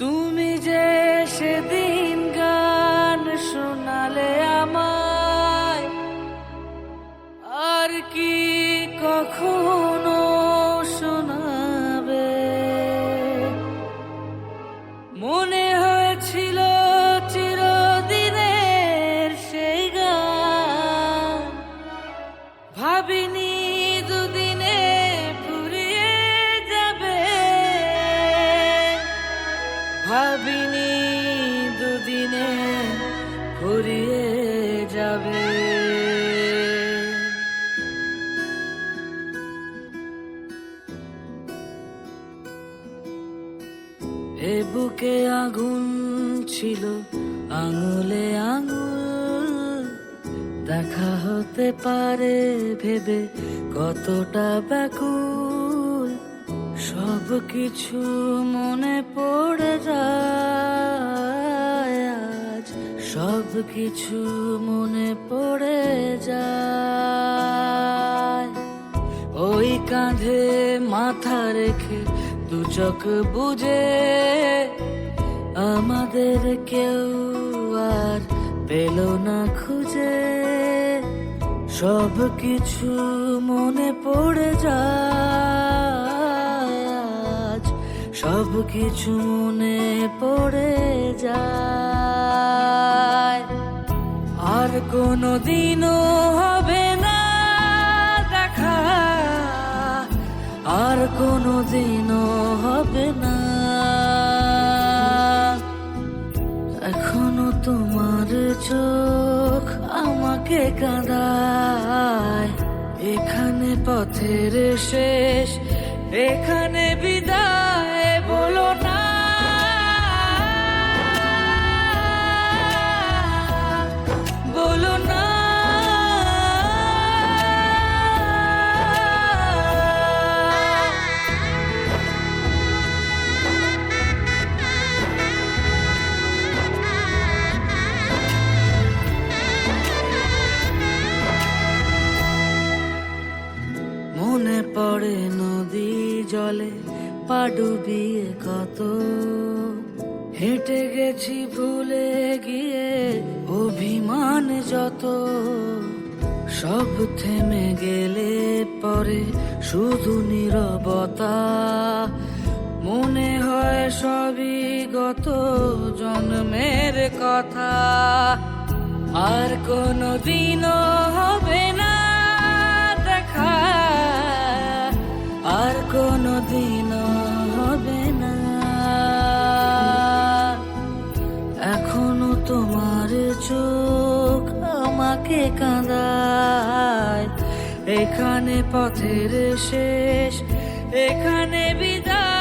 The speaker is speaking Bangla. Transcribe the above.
তুমি যে সেদিন গান শোনালে আমায়, আর কি কখনো শোনাবে? মনে হয়েছিল চিরদিনের সেই গান, ভাবিনি দুদিনে ফুরিয়ে যাবে, ভাবিনি দুদিনে ফুরিয়ে যাবে। এ বুকে আগুন ছিল আঙুলে আঙুল, দেখা হতে পারে ভেবে কতটা ব্যাকুল। সব কিছু মনে পড়ে যায় আজ, সব কিছু মনে পড়ে যায়। ওই কাঁধে মাথা রেখে দু চোখ বুঝে আমাদের কেউ আর পেল না খুঁজে। সব কিছু মনে পড়ে যায় আজ, সব কিছু মনে পড়ে যায়। আর কোনো দিনও হবে না দেখা, আর কোনো দিনও হবে না। এখনো তোমার চোখ আমাকে কাঁদায়, এখানে পথের শেষ, এখানে বিদায় বলো না। বলো না। মনে পড়ে নদী জলে পা ডুবিয়ে কত, হেঁটে গেছি ভুলে গিয়ে অভিমান যত। সব থেমে গেলে পরে শুধু নীরবতা, মনে হয় সবই গত জন্মের কথা। আর কোনো দিনও হবে না দেখা, আর কোনো দিনও হবে না। এখনো তোমার চোখ আমাকে কাঁদায়, এখানে পথের শেষ, এখানে বিদায়।